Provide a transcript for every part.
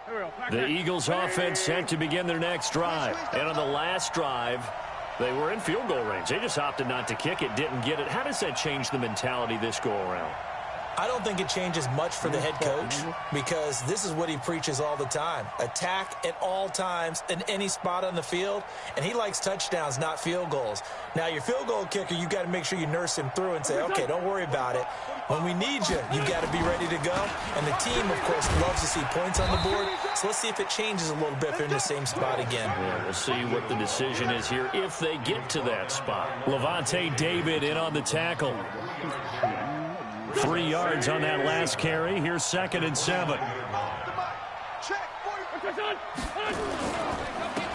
The Eagles offense set to begin their next drive. And on the last drive, they were in field goal range. They just opted not to kick it, didn't get it. How does that change the mentality this go around? I don't think it changes much for the head coach because this is what he preaches all the time. Attack at all times in any spot on the field, and he likes touchdowns, not field goals. Now, your field goal kicker, you got to make sure you nurse him through and say, okay, don't worry about it. When we need you, you've got to be ready to go. And the team, of course, loves to see points on the board, so let's see if it changes a little bit if they're in the same spot again. Yeah, we'll see what the decision is here if they get to that spot. Levante David in on the tackle. 3 yards on that last carry. Here's 2nd and 7.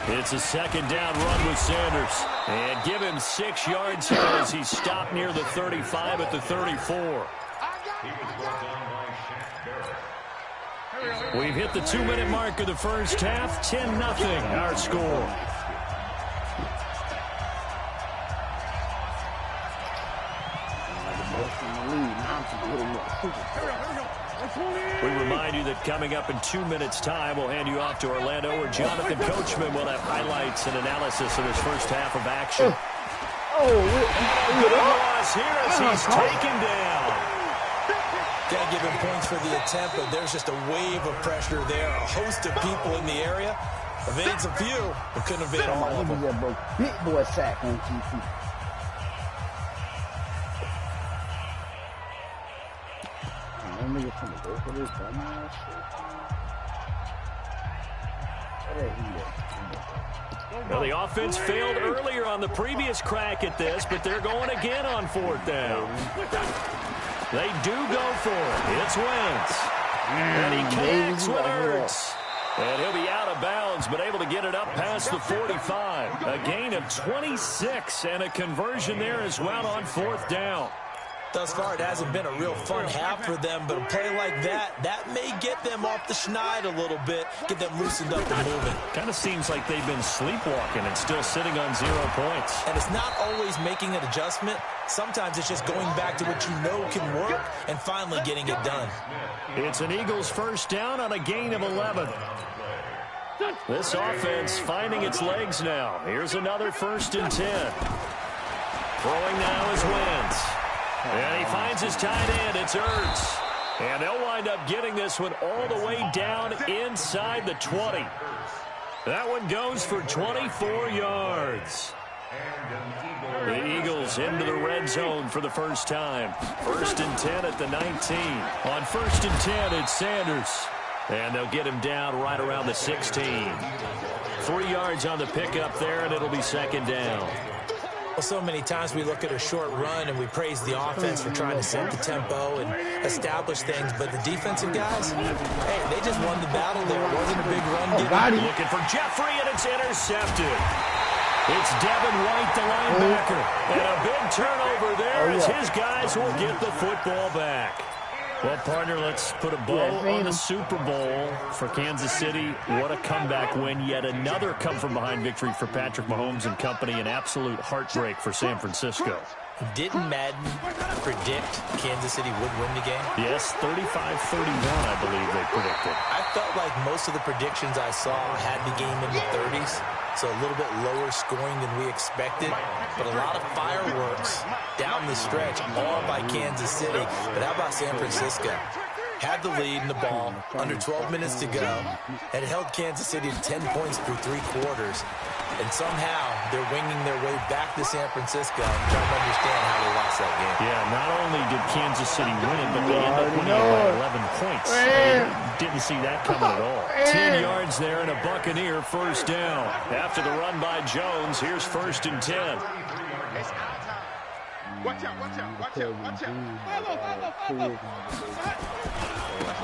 It's a second down run with Sanders. And give him 6 yards here as he stopped near the 35 at the 34. We've hit the 2-minute mark of the first half. 10-0 our score. We remind you that coming up in 2 minutes' time, we'll hand you off to Orlando, where Jonathan Coachman will have highlights and analysis of his first half of action. Good loss here as he's taken down. Got to give him points for the attempt, but there's just a wave of pressure there. A host of people in the area. Evades a few, but couldn't evade all of them. Big boy sack on TC. Well, the offense failed earlier on the previous crack at this, but they're going again on 4th down. They do go for it. It's Wentz. And he connects with Ertz. And he'll be out of bounds, but able to get it up past the 45. A gain of 26 and a conversion there as well on 4th down. Thus far, it hasn't been a real fun half for them, but a play like that may get them off the schneid a little bit, get them loosened up and moving. Kind of seems like they've been sleepwalking and still sitting on 0 points. And it's not always making an adjustment. Sometimes it's just going back to what you know can work and finally getting it done. It's an Eagles first down on a gain of 11. This offense finding its legs now. Here's another 1st and 10. Throwing now is Wentz. And he finds his tight end. It's Ertz. And they'll wind up getting this one all the way down inside the 20. That one goes for 24 yards. The Eagles into the red zone for the first time. 1st and 10 at the 19. On 1st and 10, it's Sanders. And they'll get him down right around the 16. 3 yards on the pickup there, and it'll be 2nd down. Well, so many times we look at a short run and we praise the offense for trying to set the tempo and establish things, but the defensive guys, hey, they just won the battle there. It wasn't a big run. Looking for Jeffrey, and it's intercepted. It's Devin White, the linebacker. And a big turnover there as his guys will get the football back. Well, partner, let's put a bow on the Super Bowl for Kansas City. What a comeback win. Yet another come-from-behind victory for Patrick Mahomes and company. An absolute heartbreak for San Francisco. Didn't Madden predict Kansas City would win the game? Yes, 35-31, I believe they predicted. I felt like most of the predictions I saw had the game in the 30s, so a little bit lower scoring than we expected, but a lot of fireworks down the stretch, all by Kansas City. But how about San Francisco? Had the lead in the ball, under 12 minutes to go, and held Kansas City to 10 points through 3 quarters. And somehow they're winging their way back to San Francisco and trying to understand how they lost that game. Yeah, not only did Kansas City win it, but they ended up winning it by 11 points. Didn't see that coming at all. 10 yards there and a Buccaneer first down. After the run by Jones, here's 1st and 10. Watch out, watch out, watch out, watch out.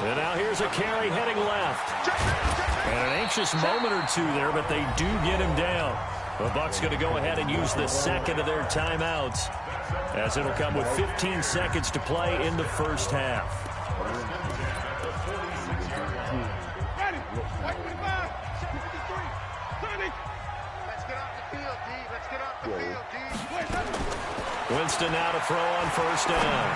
And now here's a carry heading left. And an anxious moment or two there, but they do get him down. The Bucs going to go ahead and use the second of their timeouts, as it'll come with 15 seconds to play in the first half. Winston now to throw on 1st down.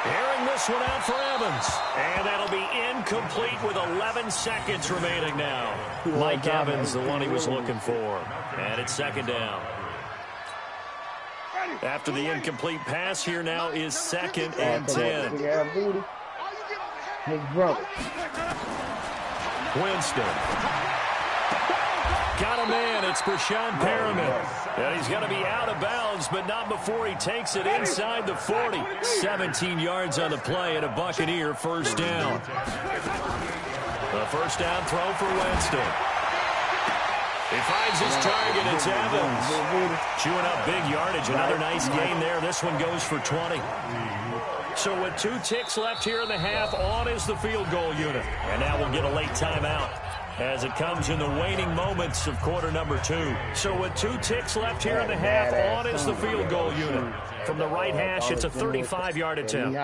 Airing this one out for Evans. And that'll be incomplete with 11 seconds remaining now. Mike Evans, the one he was looking for. And it's second down. After the incomplete pass, here now is 2nd and 10. Winston. Got a man. It's Brashon Perriman. And he's going to be out of bounds, but not before he takes it inside the 40. 17 yards on the play and a Buccaneer first down. The first down throw for Winston. He finds his target. It's Evans. Chewing up big yardage. Another nice gain there. This one goes for 20. So with 2 ticks left here in the half, on is the field goal unit. And now we'll get a late timeout as it comes in the waning moments of quarter number 2. So with 2 ticks left here in the half, on is the field goal unit. From the right hash, it's a 35-yard attempt.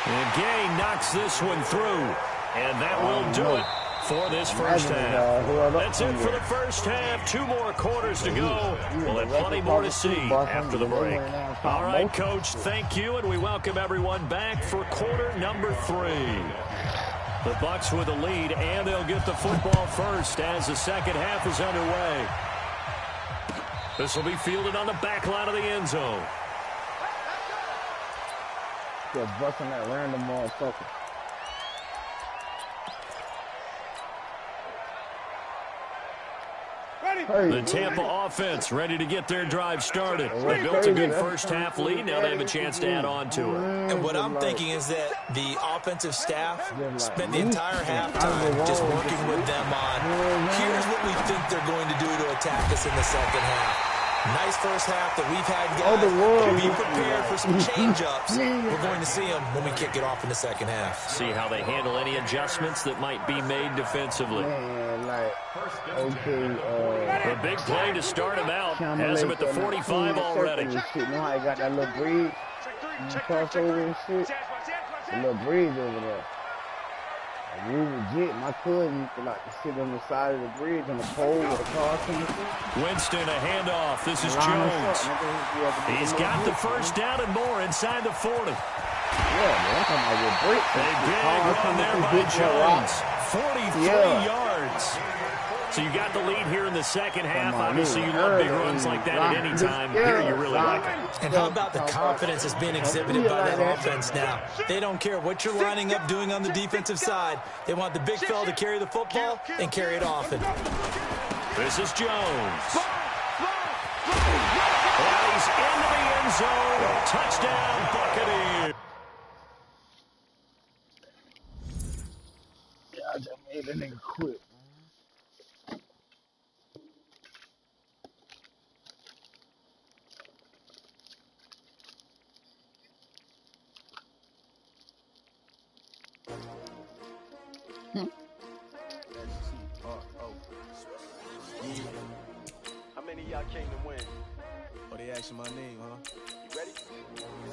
And Gay knocks this one through. And that will do it for this first half. That's it for the first half. 2 more quarters to go. We'll have plenty more to see after the break. All right, Coach, thank you, and we welcome everyone back for quarter number 3. The Bucs with the lead, and they'll get the football first as the second half is underway. This will be fielded on the back line of the end zone. Just busting that random motherfucker. The Tampa offense ready to get their drive started. They built a good first half lead. Now they have a chance to add on to it. And what I'm thinking is that the offensive staff spent the entire halftime just working with them on, here's what we think they're going to do to attack us in the second half. Nice first half that we've had, guys. Be prepared for some change-ups. We're going to see them when we kick it off in the second half. See how they handle any adjustments that might be made defensively. The big play to start him out has him at the 45 already. You know how he got that little breeze? You cross over and shit? A little breeze over there. We legit, my cousin used to like to sit on the side of the bridge on the pole with a car and shit. Winston, a handoff. This is Jones. He's got the first down and more inside the 40. Yeah, man, I'm talking about your break. A big run there by Jones. 43 yards. So you got the lead here in the second half. Obviously, you love big runs like that at any time. Here, you really like it. And how about the confidence that's being exhibited by that offense now? They don't care what you're lining up doing on the defensive side. They want the big fella to carry the football and carry it often. This is Jones. And he's into the end zone. Touchdown, Buccaneers. I just made that nigga quit. How many of y'all came to win? Oh, they asking my name, huh? You ready?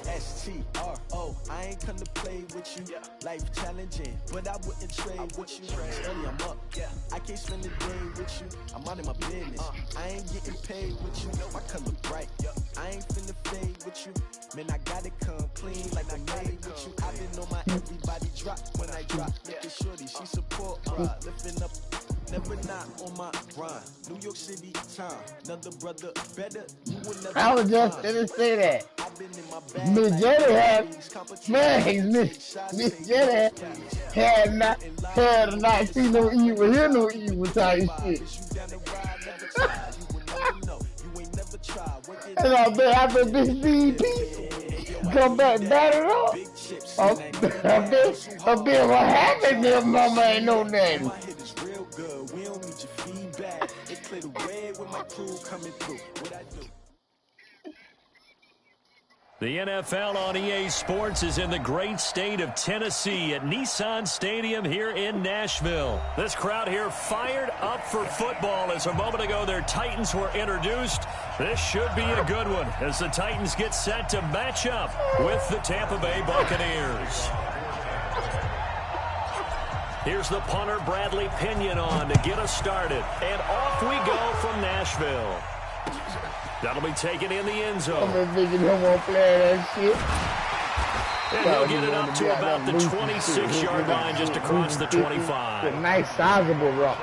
S-T-R-O, I ain't come to play with you. Yeah. Life challenging, but I wouldn't trade with you. Study, I'm up. Yeah. I can't spend the day with you. I'm out of my business. I ain't getting paid with you. My color bright. Yeah. I ain't finna fade with you. Man, I gotta come clean like I made with you. I've been on my everybody drop when I drop. Look at shorty, she support lifting up. Never not on my grind. New York City time. Another brother better. You will never. I was just gonna say that. I've been in my bag. Miss Jenny had not seen no evil, hear no evil type shit. And I bet after this DP come back battered up. I bet what happened there, mama ain't know nothing. We don't need your feedback. It clear the way with my crew coming through. What I do. The NFL on EA Sports is in the great state of Tennessee at Nissan Stadium here in Nashville. This crowd here fired up for football as a moment ago their Titans were introduced. This should be a good one as the Titans get set to match up with the Tampa Bay Buccaneers. Here's the punter, Bradley Pinion, on to get us started. And off we go from Nashville. That'll be taken in the end zone. I'm been thinking he won't play that shit. And he'll get it up to about the 26-yard line, just across the 25. It's a nice, sizable rock.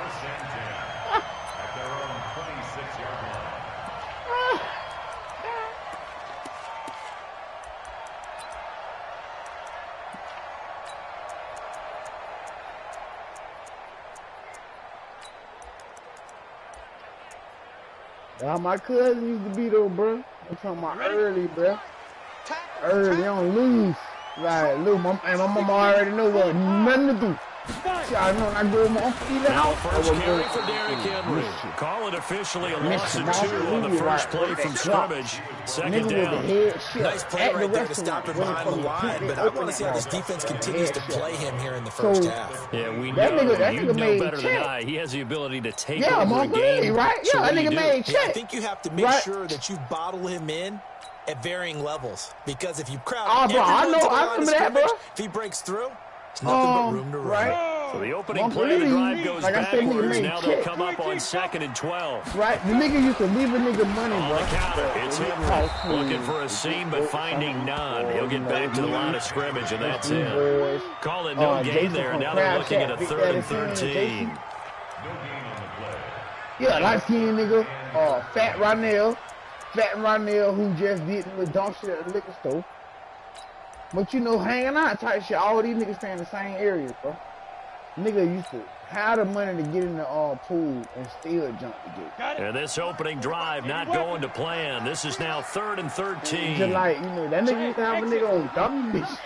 My cousin used to be though, bro. I'm talking about early, bro. Early, don't lose. Like, look, my mama already know what nothing to do. I know I go my feet out. First carry for Derrick Henry. Call it officially a loss of 2 on the first play from scrimmage. Second down. Nice play right there to stop him behind the line, but I want to see how this defense continues to play him here in the first half. Yeah, we know. You know better than I. He has the ability to take over a game. Right? Yeah, that nigga made check. I think you have to make sure that you bottle him in at varying levels, because if you crowd I remember that, bro. If he breaks through, there's nothing but room to run. Right. So the opening play of the drive goes backwards. Now they'll come up on 2nd and 12. Right. The nigga used to leave a nigga money, On bro. the counter, it's Henry looking for a seam but finding none. He'll get back to the line of scrimmage, and that's it. Call it no gain there, and now they're looking at a 3rd and 13. Yeah, light-skinned nigga, Fat Ronell, who just did the dumb shit at the liquor store. But you know, hanging out type shit, all these niggas stay in the same area, bro. Nigga used to have the money to get in the pool and still jump the gate. And this opening drive not going to plan. This is now 3rd and 13. Just like, you know, that nigga used to have a nigga on dumb bitch.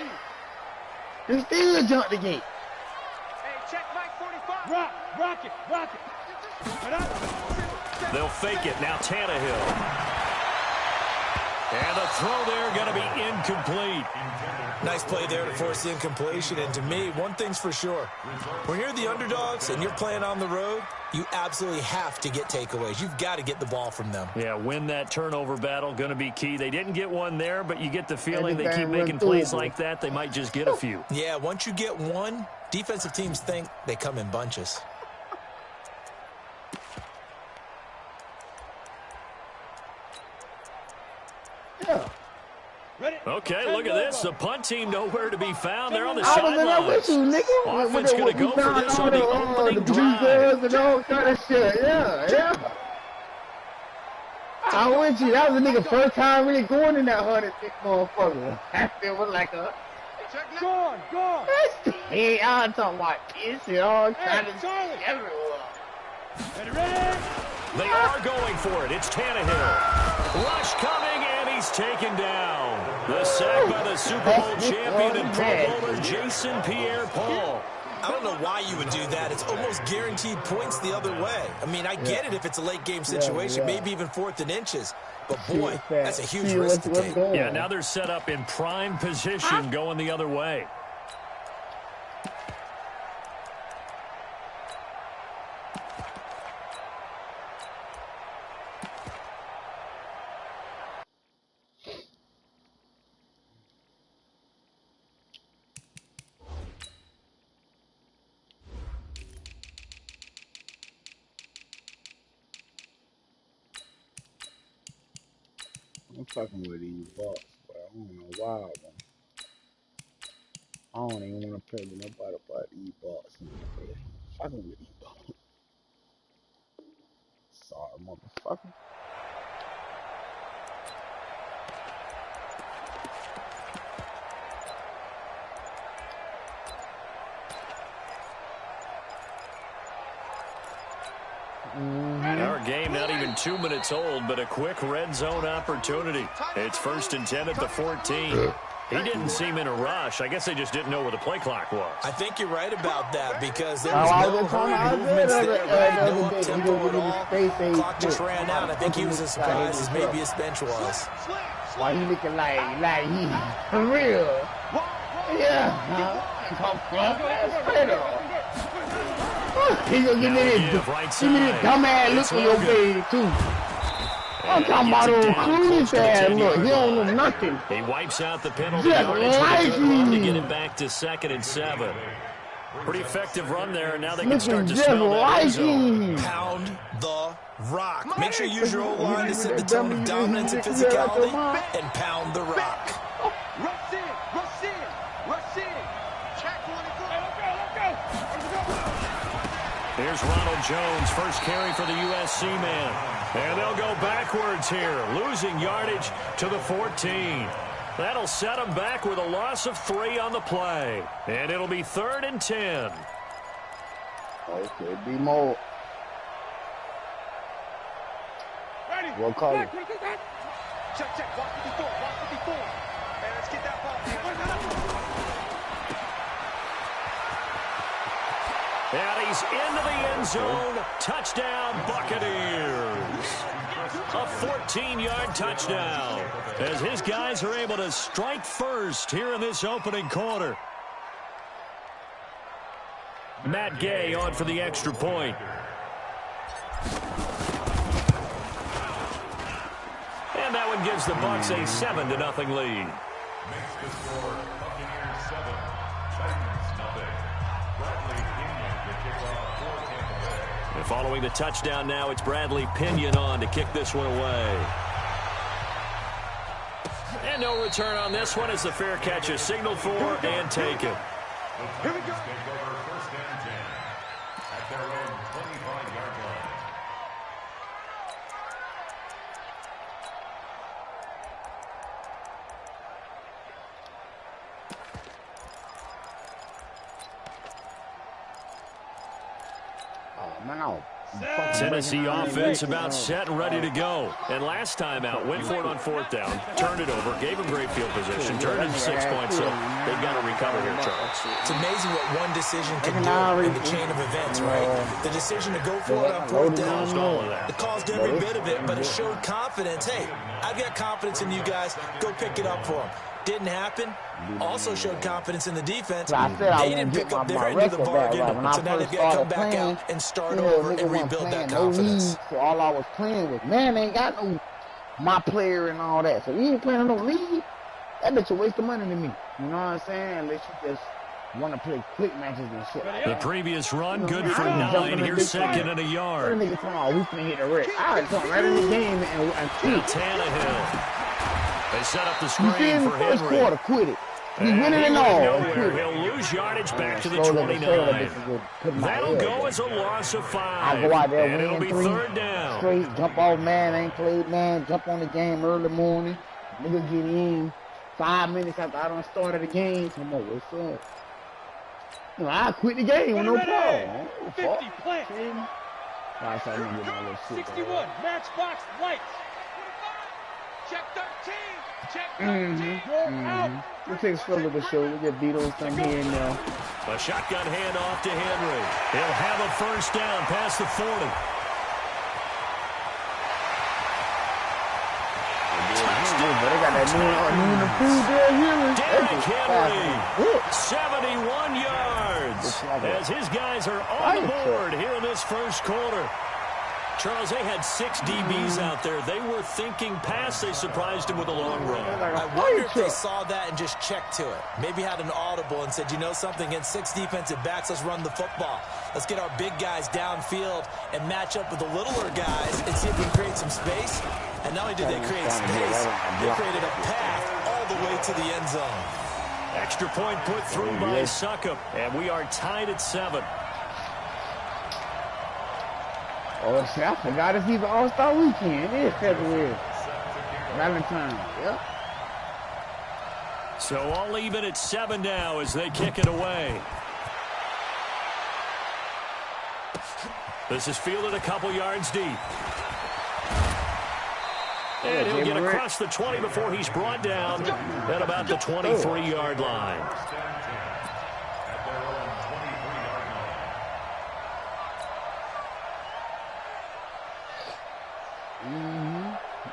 They still jump the gate. Hey, check Mike 45. Rock it. They'll fake it. Now Tannehill. And the throw there going to be incomplete. Nice play there to force the incompletion. And to me, one thing's for sure. When you're the underdogs and you're playing on the road, you absolutely have to get takeaways. You've got to get the ball from them. Yeah, win that turnover battle, going to be key. They didn't get one there, but you get the feeling they keep making plays like that, they might just get a few. Yeah, once you get one, defensive teams think they come in bunches. Yeah. Okay, look at this. The punt team nowhere to be found. They're on the sidelines. Offense going to go for this on the opening drive. And all kind of shit. Yeah. I went you. That was a nigga first time really going in that 106 motherfucker. It was like a... Go on. Hey, I'm talking about kids and all kind of shit everywhere. Ready? They are going for it. It's Tannehill. Rush coming, and he's taken down. The sack by the Super Bowl champion and Pro Bowler Jason Pierre-Paul. I don't know why you would do that. It's almost guaranteed points the other way. I mean, I get it if it's a late game situation, maybe even 4th and inches. But boy, that's a huge risk to take. Yeah, now they're set up in prime position going the other way. I'm fucking with these Bucks, but I don't know why, man. I don't even want to play with nobody but these Bucks. Fucking with these Bucks. Sorry, motherfucker. Our game not even 2 minutes old, but a quick red zone opportunity. It's 1st and 10 at the 14. He didn't seem in a rush. I guess they just didn't know where the play clock was. I think you're right about that because there was no hurried movements there, right? No up-tempo at all. Clock just ran out. I think he was as surprised as maybe his bench was. Why he looking like he for real? Yeah. He gonna give me this dumbass look in your face too. I'm talking about old clueless ass look. He don't know nothing. He wipes out the penalty yardage with a good run to get it back to 2nd and 7. Pretty effective run there, and now they can Looking start to just smell that like end zone. him. Pound the rock. Make sure you use your O-line to set the That tone of dummy dominance and you just got your physicality mouth. and pound the rock. Rush in, rush in, rush in. Check one and go. Let's go. Here's Ronald Jones, first carry for the USC man. And they'll go backwards here, losing yardage to the 14. That'll set them back with a loss of 3 on the play. And it'll be 3rd and 10. Oh, it could be more. Ready. What color? Check, check. Watch 54, watch 54. And let's get that ball. And he's into the end zone. Touchdown, Buccaneers. A 14-yard touchdown as his guys are able to strike first here in this opening quarter. Matt Gay on for the extra point. And that one gives the Bucs a 7-0 lead. Makes the score Buccaneers 7, Titans 0. Bradley Pinion to kick off for Tampa Bay. And following the touchdown now, it's Bradley Pinion on to kick this one away. And no return on this one as the fair catch is signaled for and taken. The Titans take over 1st and 10 at their own 25-yard line. Oh, man, no. Tennessee offense about set and ready to go. And last time out, went for it on 4th down, turned it over, gave them great field position, turned it 6 points. So they've got to recover here, Charles. It's amazing what one decision can do in the chain of events, right? The decision to go for it on 4th down, All of that. it caused every bit of it, but it showed confidence. Hey, I've got confidence in you guys. Go pick it up for them. Didn't happen. Also showed confidence in the defense. I said I They didn't wouldn't pick get up my their end of the record back, bargain. right? When I So now first they've got to come started back playing, out and start yeah, over nigga and wasn't rebuild that playing no confidence. league, so all I was playing was, man, ain't got no my player and all that. So you ain't playing no league? That bitch a waste of money to me. You know what I'm saying? Unless you just want to play quick matches and shit. The previous run, good for I ain't 9. jumping in Here's this 2nd game. and a What yard. a nigga talking about, we finna hit the wreck. I come right in the game and Now cheat. Tannehill. They set up the You screen see in the for first Henry. quarter, quit it. He And winning he and went all. nowhere. Quit it. He'll lose yardage back to the Slow down, 29. put my That'll head go down. as a loss of 5. I go out there, And it'll win be 3 3rd down. straight, jump off, man, ain't played, man, jump on the game early morning, nigga get in 5 minutes after I done started the game, come on, what's up? You know, I quit the game with no problem. 50, plant. Alright, so I'm gonna get my little shit. 61, matchbox, lights. Check 13, check 13. You're out. It takes further to show. We get beat on some here and there. A shotgun handoff to Henry. He'll have a 1st down past the 40. But they got that new approved there, Henry. Derrick Henry, 71 yards, as his guys are on the board here in this first quarter. Charles, they had 6 DBs out there. They were thinking pass. They surprised him with a long run. I wonder if they saw that and just checked to it. Maybe had an audible and said, you know something, against 6 defensive backs, let's run the football. Let's get our big guys downfield and match up with the littler guys and see if we can create some space. And not only did they create space, they created a path all the way to the end zone. Extra point put through by Succop, and we are tied at 7. Oh, shit, I forgot it's even All-Star Weekend. It is February. Valentine's, yep. So all even at 7 now as they kick it away. This is fielded a couple yards deep. And he'll get across the 20 before he's brought down at about the 23-yard line.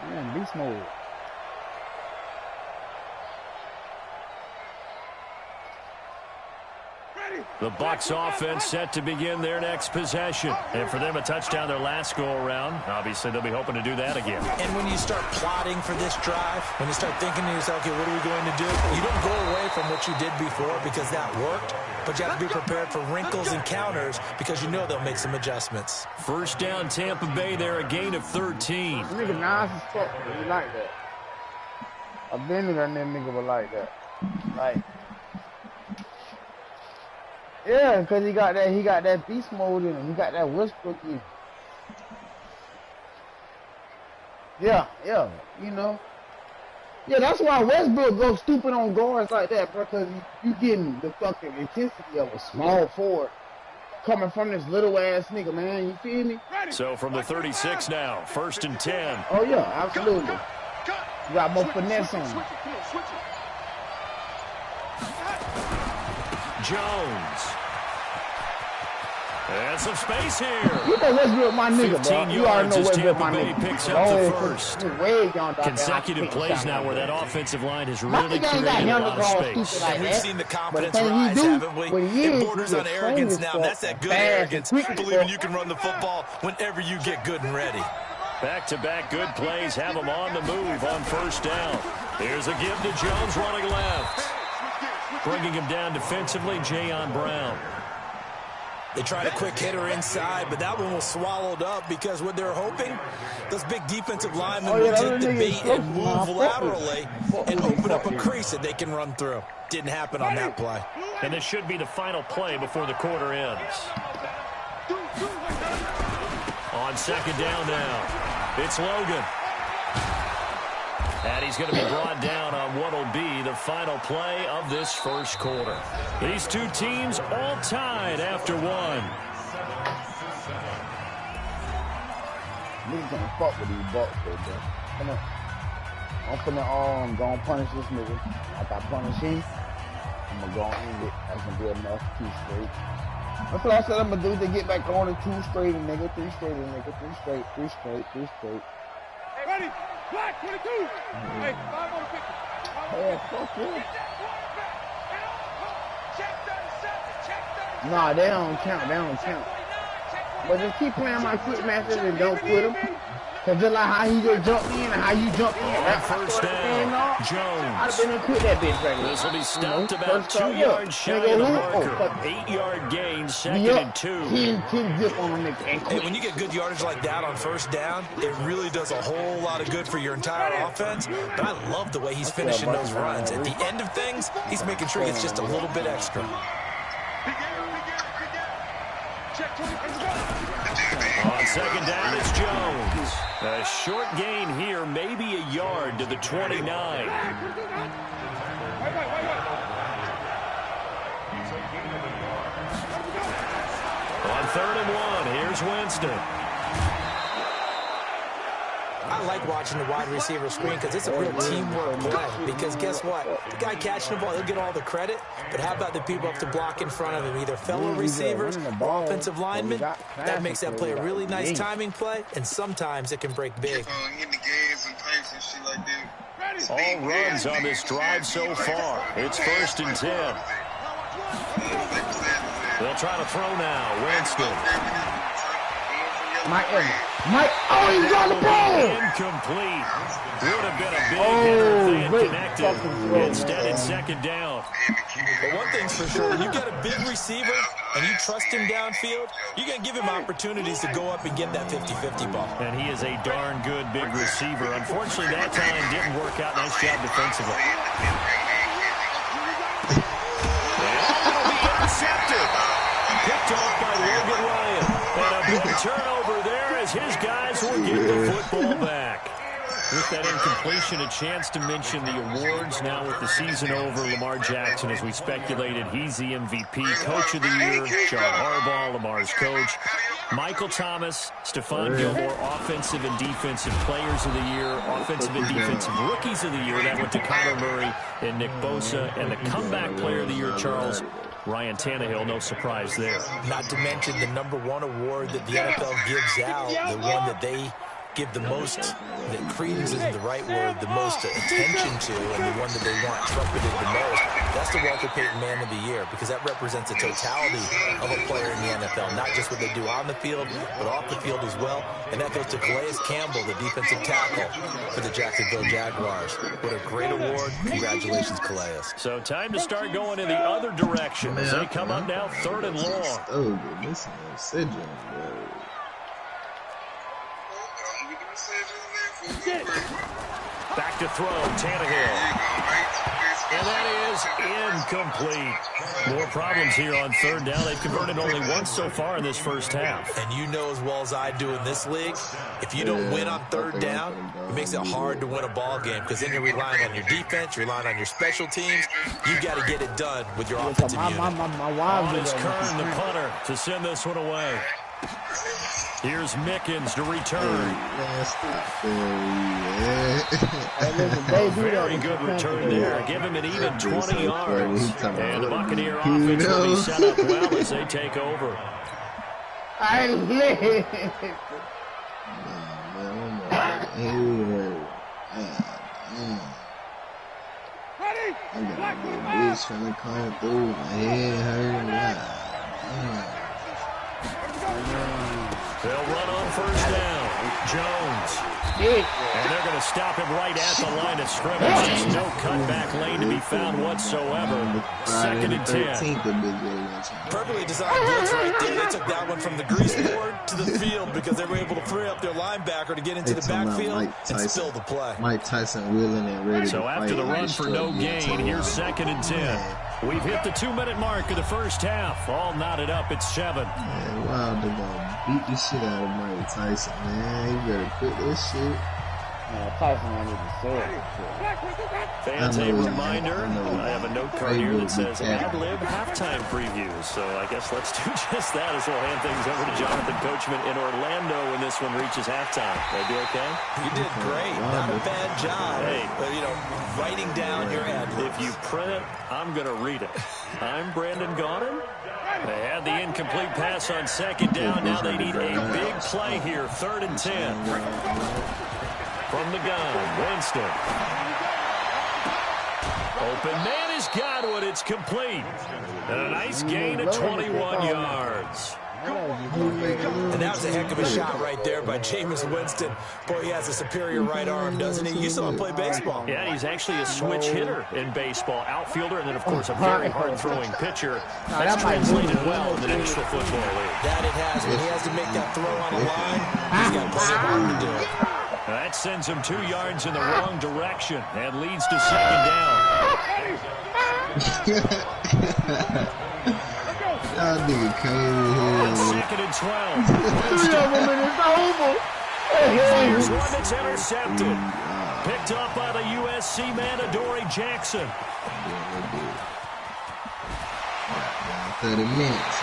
Man, beast mode. The Bucs offense set to begin their next possession. And for them, a touchdown their last go-around. Obviously, they'll be hoping to do that again. And when you start plotting for this drive, when you start thinking to yourself, okay, what are we going to do? You don't go away from what you did before because that worked, but you have to be prepared for wrinkles and counters because you know they'll make some adjustments. First down, Tampa Bay there, a gain of 13. This nigga nice as fuck. He like that. I've been to that nigga was like that. Like, yeah, because he got that beast mode in him. He got that Westbrook in him. Yeah, you know. Yeah, that's why Westbrook goes stupid on guards like that, bro, because you getting the fucking intensity of a small forward coming from this little ass nigga, man. You feel me? So from the 36 now, 1st and 10. Oh, yeah, absolutely. You got more finesse on him. Jones. And some space here. You know Westbrook my nigga, bro. You already know Westbrook my nigga. Picks up the first. Consecutive plays now where that offensive line has really created a lot of space. And we've seen the confidence rise, haven't we? It borders on arrogance now. That's that good arrogance, believing you can run the football whenever you get good and ready. Back-to-back good plays have him on the move on first down. Here's a give to Jones running left. Bringing him down defensively, Jayon Brown. They tried a quick hitter inside, but that one was swallowed up because what they're hoping, those big defensive linemen will take the bait and move laterally and open up a crease that they can run through. Didn't happen on that play. And this should be the final play before the quarter ends. On second down now, it's Logan. And he's going to be brought down on what will be the final play of this first quarter. These two teams all tied after one. Niggas gonna fuck with these Bucks, though, bro. Come on. I'm finna go and punish this nigga. After I punish him, I'm gonna go and end it. That's gonna be enough. 2 straight. That's what I said I'm gonna do to get back on to 2 straight, nigga. 3 straight, nigga. 3 straight, 3 straight, 3 straight. Hey, ready? Black 22. Hey, 5 on 50. Yeah, fuck yeah. Check 37. Check 37. Nah, they don't count. They don't count. But just keep playing my quick matches and don't quit them. Cause just like how he just jumped in and how you jumped in. On first down, Jones. I'd have been and quit that bitch right now. This will be stopped about 2 yards shy of the marker. 8-yard gain, 2nd and 2. Hey, when you get good yardage like that on first down, it really does a whole lot of good for your entire offense. But I love the way he's finishing those runs. At the end of things, he's making sure it's just a little bit extra. On second down, it's Jones. A short gain here, maybe a yard to the 29. On 3rd and 1, here's Winston. I like watching the wide receiver screen because it's a real teamwork play. Because guess what? The guy catching the ball, he'll get all the credit. But how about the people up to block in front of him? Either fellow receivers or offensive linemen. That makes that play a really nice timing play, and sometimes it can break big. All runs on this drive so far. It's 1st and 10. They'll try to throw now. Winston. Mike, oh, he's on the ball! Incomplete. Would have been a big hitter if they had connected. Instead, it's 2nd down. But one thing's for sure, when you got a big receiver and you trust him downfield, you're going to give him opportunities to go up and get that 50-50 ball. And he is a darn good big receiver. Unfortunately, that time didn't work out. Nice job defensively. That'll be intercepted. Picked off by Logan Ryan. And a big turnover there as his guys will get the football back. With that incompletion, a chance to mention the awards. Now with the season over, Lamar Jackson, as we speculated, he's the MVP, Coach of the Year, John Harbaugh, Lamar's coach. Michael Thomas, Stephon Gilmore, Offensive and Defensive Players of the Year, Offensive and Defensive Rookies of the Year. That went to Kyler Murray and Nick Bosa. And the Comeback Player of the Year, Charles, Ryan Tannehill, no surprise there. Not to mention the #1 award that the NFL gives out, the one that they give the most, that credence isn't the right word, the most attention to, and the one that they want trumpeted the most, that's the Walter Payton Man of the Year, because that represents the totality of a player in the NFL, not just what they do on the field, but off the field as well. And that goes to Calais Campbell, the defensive tackle for the Jacksonville Jaguars. What a great award. Congratulations, Calais. So time to start going in the other direction as they come up now 3rd and long. Oh, this is syndrome, bro. Back to throw, Tannehill. And that is incomplete. More problems here on 3rd down. They've converted only once so far in this first half. And you know as well as I do in this league, if you don't win on 3rd down, it makes it hard to win a ball game because then you're relying on your defense, you're relying on your special teams. You've got to get it done with your offensive unit. On is Kern, the punter, to send this one away. Here's Mickens to return. Very good return there. Give him an even 20 yards. And the Buccaneer offense will be set up well as they take over. I got a little bitch trying to come through. My head hurting. They'll run on 1st down. Jones. And they're going to stop him right at the line of scrimmage. There's no cutback lane to be found whatsoever. 2nd and 10. Perfectly designed blitz right there. They took that one from the grease board to the field because they were able to free up their linebacker to get into the backfield and spill the play. Mike Tyson willing and ready so to after the run for no gain, here's 2nd and 10. We've hit the 2-minute mark of the first half. All knotted up at 7. Man, wow, they're going to beat the shit out of Mike Tyson, man. You better quit this shit. Tyson, I need to say it. Fans, a reminder, I have a note card here that says ad-lib halftime previews. So I guess let's do just that as we'll hand things over to Jonathan Coachman in Orlando when this one reaches halftime. Did I do okay? You did great. Not a bad job. Hey, but, you know, writing down your ad-libs. If you print it, I'm going to read it. I'm Brandon Gaudin. They had the incomplete pass on 2nd down. Now they need a big play here. 3rd and 10. From the gun, Winston. Open man is Godwin. It's complete. And a nice gain of 21 yards. And that was a heck of a shot right there by Jameis Winston. Boy, he has a superior right arm, doesn't he? You saw him play baseball. Yeah, he's actually a switch hitter in baseball. Outfielder, and then, of course, a very hard-throwing pitcher. That's translated well in the National Football League. That it has. When he has to make that throw on a line, he's got plenty of arm to do it. That sends him 2 yards in the wrong direction and leads to 2nd down. That nigga crazy here. 2nd and 12. Here's one that's intercepted. Picked up by the USC man, Adoree Jackson. 30 minutes.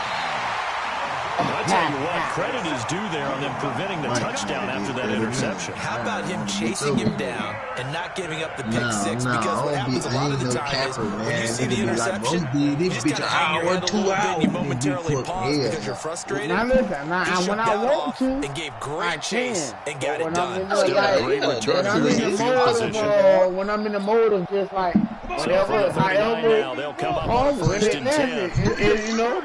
I'll tell you what, credit is due there on them preventing the touchdown after that interception. How about him chasing him down and not giving up the pick six? Because what happens a lot of the time is when you see the interception, you just kind of hang your head a little bit and you momentarily pause because you're frustrated. He shut that off and gave great chase and got it done. Still a great return to the field position. When I'm in the mode of just like, whatever, however, now they'll come up on 1st and 10. You know?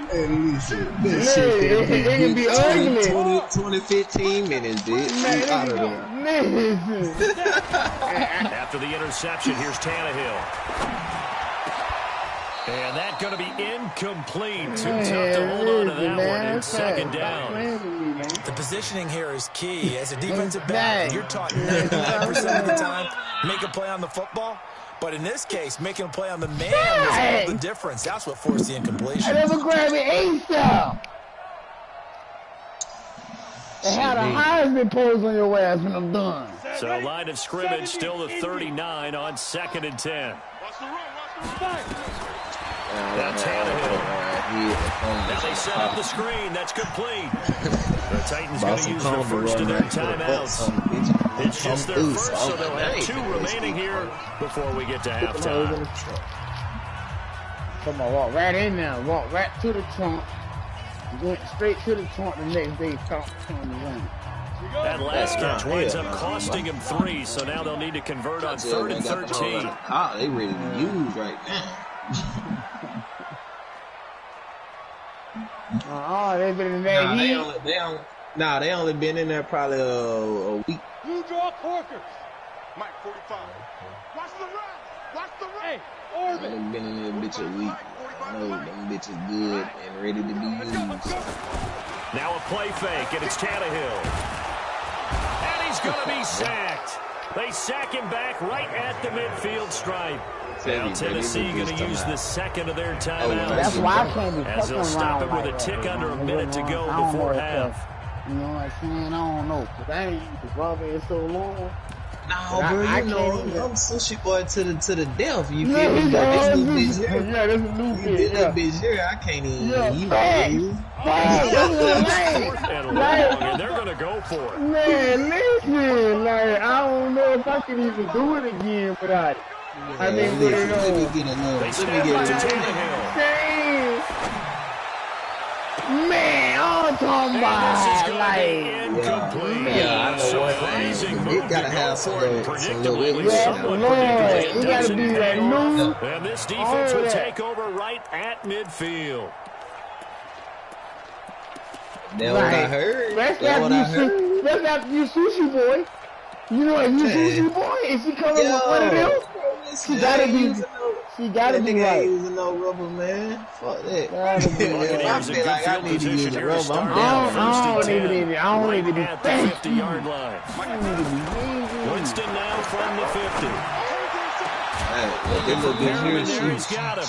This shit it can be ugly. 15 minutes, bitch. Out of there. After the interception, here's Tannehill. And that's going to be incomplete. Too tough to hold on to that one in 2nd down. The positioning here is key. As a defensive back, you're taught 99% of the time, make a play on the football. But in this case, making a play on the man was all the difference. That's what forced the incompletion. I never grab it ASAP. They had a Heisman pose on your ass when I'm done. So line of scrimmage still the 39 on 2nd and 10. That's Tannehill. Now they set up the screen. That's complete. The Titans going to use their first of their timeouts. It's just their first, so they'll have 2 remaining here before we get to halftime. Come on, walk right in there. Walk right to the trunk. Went straight to the trunk the next day, talking to run. That last catch winds up costing him 3, so now they'll need to convert on 3rd and 13. They ready to use right now. They've been in that heat. They only been in there probably a week. You draw corkers. Mike 45. Watch the run. Watch the run. Hey, Orbit. Only been in there bitch a week. I know them bitches good and ready to be used. Now a play fake, and it's Tannehill. And he's going to be sacked. They sack him back right at the midfield stripe. Now Tennessee going to use the second of their timeouts. That's why I can't be as they'll stop it with a tick under a minute to go before half. You know what I'm saying? I don't know, because I ain't used to rubber in so long. No, bro, you know, I'm sushi boy to the death. You feel me? Yeah, This new bitch here. Yeah, this is a new bitch. This bitch here, I can't even. And they're going to go for it. Man, listen, like, I don't know if I can even do it again without it. Yeah, let me get a Man, I'm talking about, like, surprising move. You gotta have some little it gotta be that move. And this defense will take over right at midfield. That's what I heard. That's after you sushi boy. You know, if you sushi boy, if she coming with one of them, she gotta be right. Using no rubber, man. Fuck that. I feel like I need to use the rubber. I don't even be at the 50-yard line. Winston now from the 50. He's got him.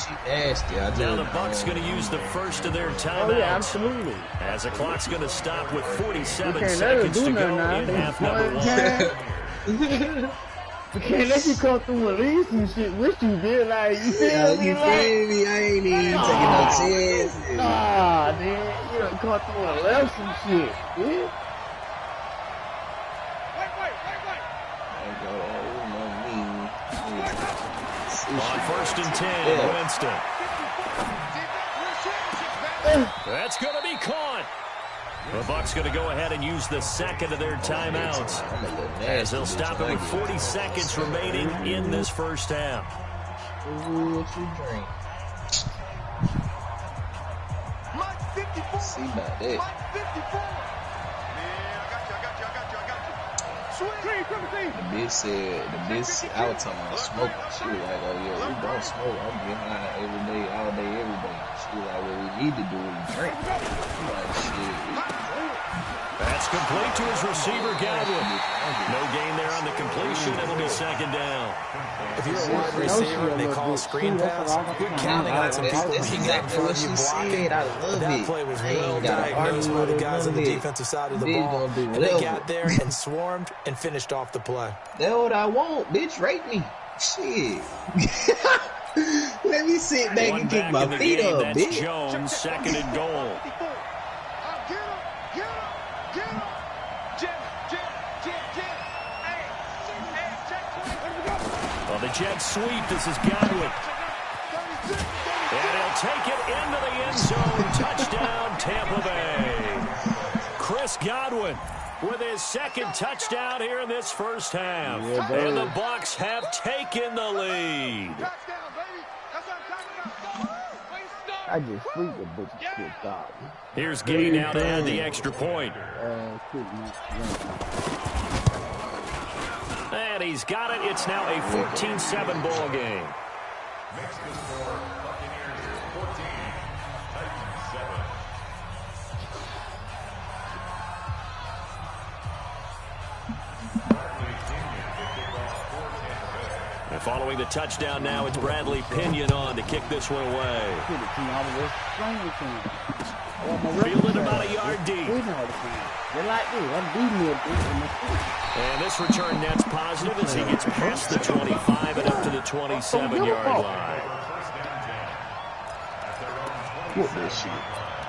Now the Bucs going to use the first of their timeouts. Oh, yeah, absolutely. As the clock's going to stop with 47 seconds to go in half number 1. You can't let you come through and leave some shit with you, bitch. Like, you feel me? I ain't even taking no chance. Nah, man. You done come through and left some shit, bitch. On 1st and 10, Winston. That's going to be caught. The Bucs going to go ahead and use the second of their timeouts as they'll stop it with 40 seconds remaining in this first half. See about that. The bitch, I was talking about smoking. She was like, oh yeah, we don't smoke. I'm getting high every day, all day, every day. She was like, what we need to do is drink. I'm like, shit. That's complete to his receiver, Godwin. No gain there on the completion. It'll be second down. If you're a wide receiver and they call a screen pass, you're counting on some people being out in front of you blocking. That play was well diagnosed by the guys on the defensive side of the ball. And they got there and swarmed and finished off the play. That's what I want, bitch. Rate me. Shit. Let me sit back and kick my feet up, bitch. Jones, second and goal. The jet sweep, this is Godwin. And he'll take it into the end zone. Touchdown, Tampa Bay. Chris Godwin with his second touchdown here in this first half. And the Bucs have taken the lead. I just freaked the bitch shit out. Here's Gay now to add the extra point. And he's got it. It's now a 14-7 ball game. Makes the score Buccaneers 14, Titans 7. And following the touchdown now, it's Bradley Pinion on to kick this one away. Fielded about a yard deep. And this return net's positive as he gets past the 25 and up to the 27-yard line. What this shit?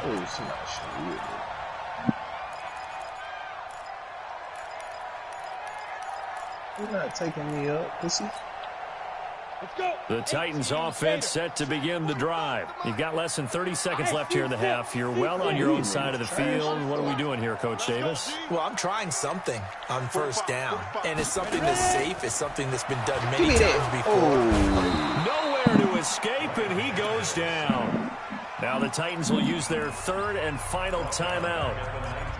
Oh, shit. You're not taking me up, pussy. The Titans offense set to begin the drive. You've got less than 30 seconds left here in the half. You're well on your own side of the field. What are we doing here, Coach Davis? Well, I'm trying something on first down, and it's something that's safe. It's something that's been done many times before. Nowhere to escape, and he goes down. Now the Titans will use their third and final timeout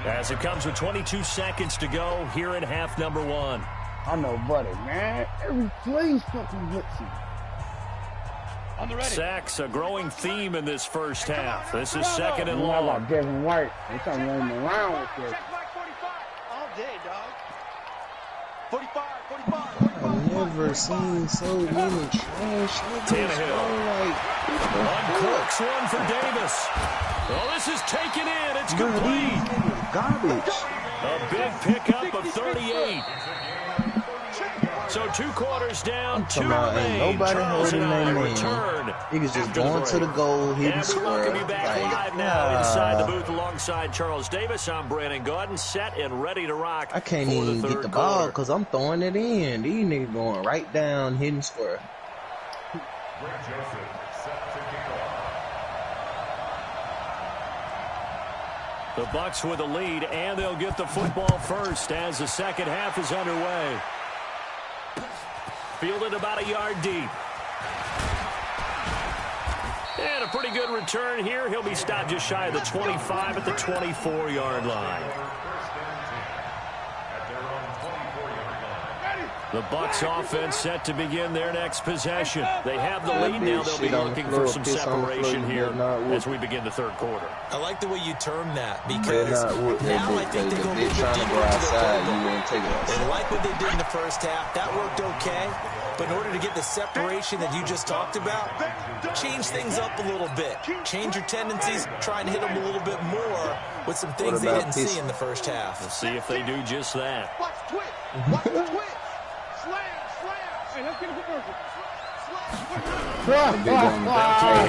as it comes with 22 seconds to go here in half number 1. I know, buddy, man. Every play's fucking blitzing. Sacks, a growing theme in this first half. This is second and long. Like Devin White. I'm trying to run him around with this. All day, dog. 45. I've never seen so many trash Tannehill. like, Uncorks one for Davis. Well, this is taken in. It's complete. garbage. A big pickup of 38. So 2 quarters down, 2 remain. Nobody Charles and I holding return. Niggas just going to the goal, hitting And we welcome you back like, live now inside the booth alongside Charles Davis. I'm Brandon Gordon, set and ready to rock. I can't for even the get third the ball quarter. because I'm throwing it in. These niggas going right down, hitting square. Greg Joseph set to kick off. The Bucs with the lead, and they'll get the football first as the second half is underway. Fielded about a yard deep. And a pretty good return here. He'll be stopped just shy of the 25 at the 24-yard line. The Bucs offense set to begin their next possession. They have the lead now. They'll be looking for some separation here as we begin the third quarter. I like the way you term that because now I think they're going to be trying to go outside. You won't take it outside. They like what they did in the first half. That worked okay. But in order to get the separation that you just talked about, change things up a little bit. Change your tendencies. Try and hit them a little bit more with some things they didn't see in the first half. We'll see if they do just that. Watch the twitch. Watch the twitch. Slam. Hey, let's get a commercial.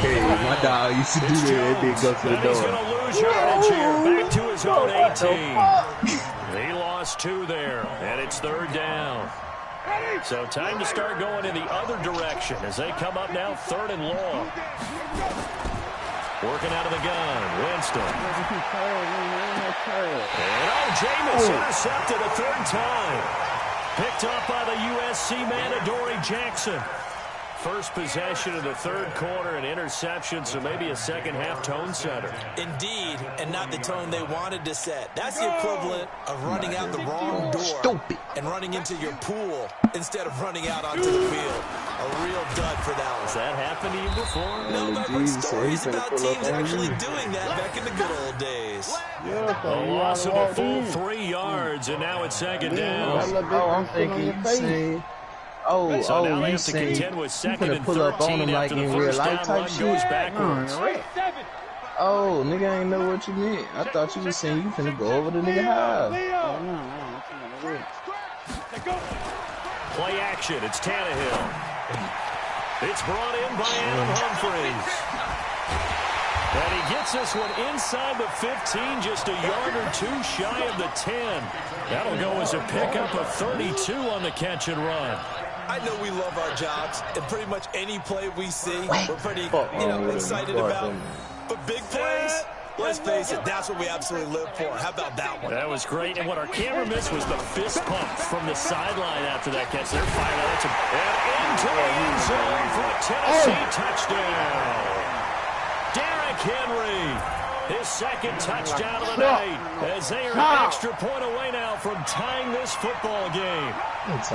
Hey, my dog used to do that. That big go to the And he's door. going to lose yardage here. Back to his own 18. He lost 2 there, and it's third down. So time to start going in the other direction as they come up now third and long. Working out of the gun, Winston. And Jameis intercepted a third time. Picked up by the USC man, Adoree Jackson. First possession of the third quarter, an interception, so maybe a second half tone setter. Indeed, and not the tone they wanted to set. That's the equivalent of running out the wrong door and running into your pool instead of running out onto the field. A real dud for that one. Has that happened to you before? No, but I've heard stories about teams actually doing that back in the good old days. A loss of a full 3 yards, and now it's second down. Oh, I'm thinking you say, So now they you have to say, contend with you second finna and pull up on 13 them like after the in real first life down type run shit. goes backwards. Oh, nigga, I ain't know what you meant. I thought you was saying you finna go over the nigga house. Play action, it's Tannehill. It's brought in by Adam Humphries. And he gets this one inside the 15, just a yard or 2 shy of the 10. That'll go as a pickup of 32 on the catch and run. I know we love our jobs, and pretty much any play we see, we're pretty, excited about. But big plays, let's face it, that's what we absolutely live for. How about that one? That was great, and what our camera missed was the fist pump from the sideline after that catch. They're fired out, and into the end zone for a Tennessee touchdown. Derrick Henry, his second touchdown of the night, as they are an extra point away now from tying this football game.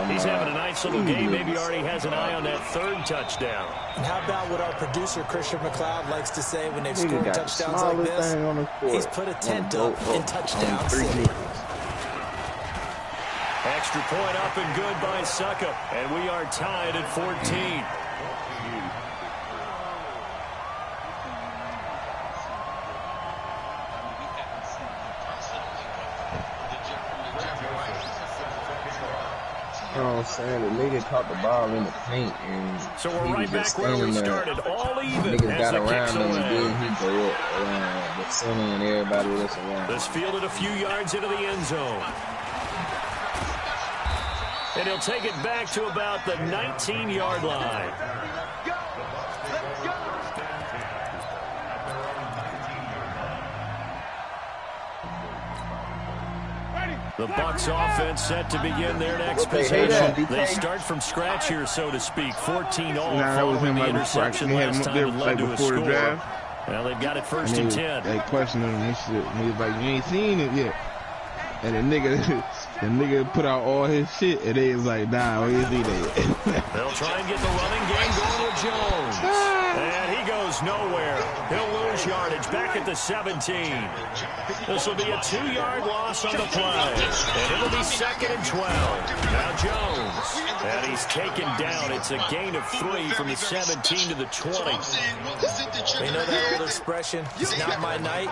He's having a nice little game. Maybe already has an eye on that third touchdown. And how about what our producer, Christian McLeod, likes to say when they've scored touchdowns like this? He's put a tent up in touchdown city. Extra point up and good by Suckup, and we are tied at 14. You know what I'm saying? The nigga caught the ball in the paint and so we're right back where we started, all even. Niggas got around him away. and then he go up around the center and everybody else around. This fielded a few yards into the end zone. And he'll take it back to about the 19-yard line. The Bucs offense set to begin their next possession. They start from scratch here, so to speak. 14-all following the interception last time that led to a score. Well, they've got it first and 10. They questioned him and shit. He was like, you ain't seen it yet. And the nigga put out all his shit, and they was like, nah, we ain't seen that. They'll try and get the running game going with Jones. And he goes nowhere. He'll lose yardage back at the 17. This will be a 2-yard loss on the play. And it'll be 2nd and 12. Now Jones. And he's taken down. It's a gain of 3 from the 17 to the 20. You know that old expression, it's not my night?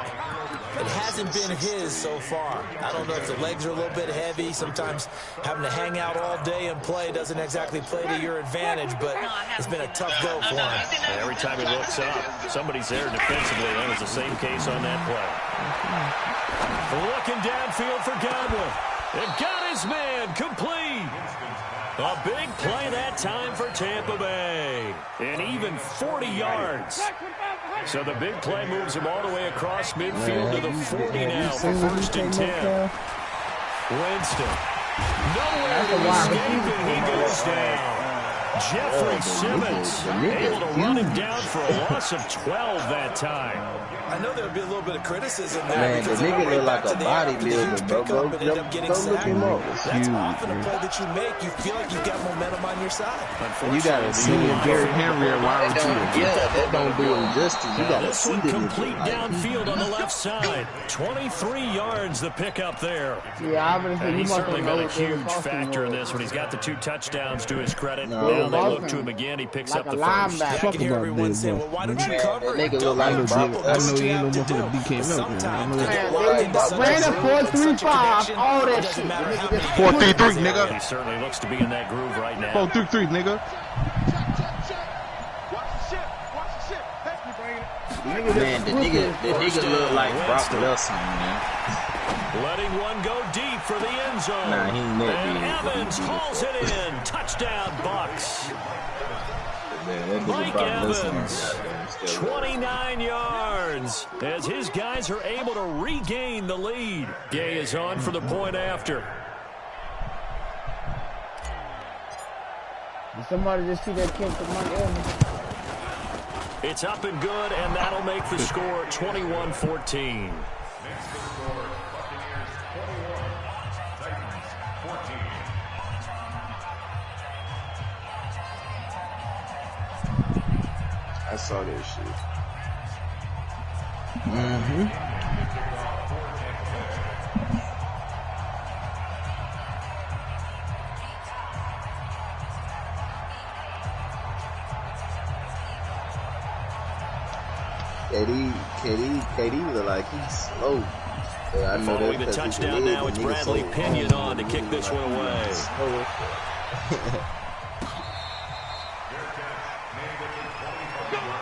It hasn't been his so far. I don't know if the legs are a little bit heavy. Sometimes having to hang out all day and play doesn't exactly play to your advantage, but it's been a tough go for him. And every time he looks up, somebody's there defensively. That was the same case on that play. Looking downfield for Godwin. And got his man complete. A big play that time for Tampa Bay. And even 40 yards. So the big play moves him all the way across midfield to the 40 now for 1st and 10. Winston. Nowhere to escape, and he goes down. Jeffrey Simmons able to run him down for a loss of 12 that time. I know there would be a little bit of criticism there. Man, the nigga look like a bodybuilder, bro. Go look him up. That's often a play that you make. You feel like you've got momentum on your side. You got to see Derrick Henry at wide receiver. Yeah, that don't do him justice. You got to this see one this. complete downfield on the left side. 23 yards the pickup there. Yeah, and he's certainly been a huge factor in this when he's got the 2 touchdowns to his credit. Now they look to him again. He picks up the first. I can hear everyone saying, well, why don't you cover it? Nigga look like I know you ain't no more for the DK Sometimes ran a 4-3-5. All that shit. 4-3-3, nigga. He certainly looks to be in that groove right now. 4-3-3, nigga. Man, the nigga look like Brock Lesnar, man. Letting one go deep for the end zone. Nah, he ain't that and big. Evans hauls it in. Touchdown, Bucs. Man, Mike Evans, 29 yards, as his guys are able to regain the lead. Gay is on for the point after. Did somebody just see that kick from Mike Evans? It's up and good, and that'll make the score 21-14. I saw that shit. KD look like he's slow. I know following the touchdown now, it's Bradley Pinion on to kick this one away.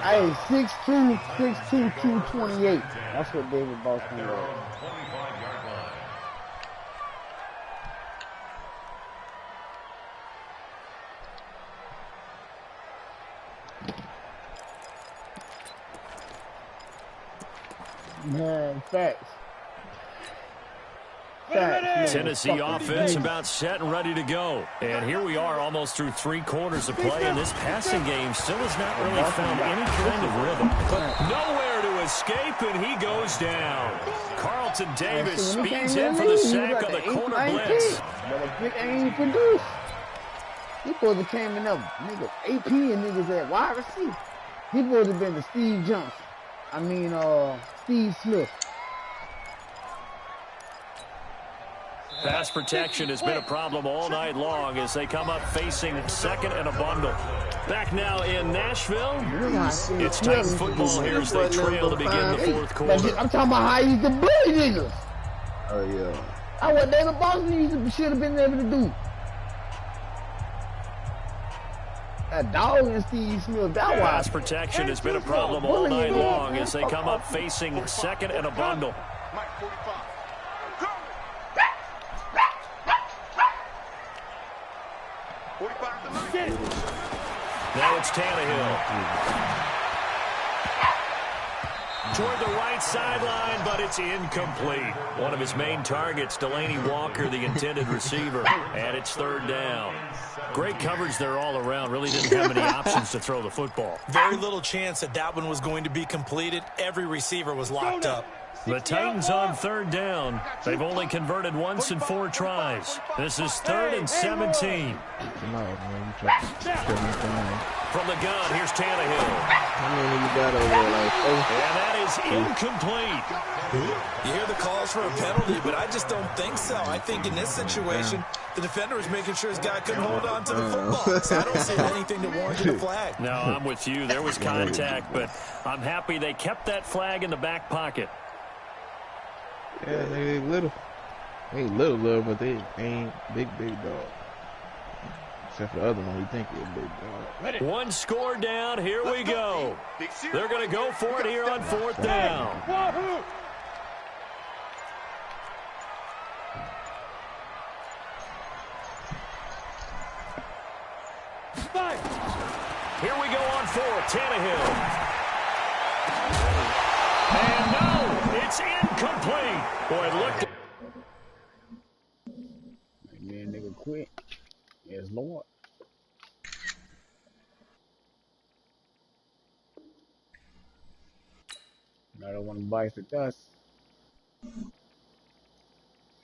Hey, 6'2", 228. That's what David Boston was. Man, facts. Tennessee offense about set and ready to go. And here we are almost through 3 quarters of play, and this passing game still has not really found any kind of rhythm. But nowhere to escape, and he goes down. Carlton Davis speeds in for the sack on the corner blitz. But a big ain't produced. He supposed to came in up, niggas, AP and niggas at wide receiver. He supposed to have been the Steve Johnson. Steve Smith. Pass protection has been a problem all night long as they come up facing 2nd and a bundle. Back now in Nashville. It's Titan football here as they trail to begin the 4th quarter. I'm talking about how he used to bully niggas. Oh, yeah. That's what David Boston should have been able to do. That dog and Steve Smith, that pass protection has been a problem all night long as they come up facing 2nd and a bundle. Now it's Tannehill. Toward the right sideline, but it's incomplete. One of his main targets, Delaney Walker, the intended receiver, and it's third down. Great coverage there all around. Really didn't have any options to throw the football. Very little chance that that one was going to be completed. Every receiver was locked up. The Titans on third down. They've only converted once in 4 tries. This is 3rd and 17. From the gun, here's Tannehill. And that is incomplete. You hear the calls for a penalty, but I just don't think so. I think in this situation, the defender was making sure his guy couldn't hold on to the football. So I don't see anything to warrant the flag. No, I'm with you. There was contact, but I'm happy they kept that flag in the back pocket. Yeah, they little. They ain't little, but they ain't big dog. Except for the other one, we think he's a big dog. One score down, here we go. They're going to go for it here on 4th down. Here we go on 4th, Tannehill. And no, it's incomplete. Boy, look. Man, nigga quit. Yes, Lord. I don't want to bite the dust.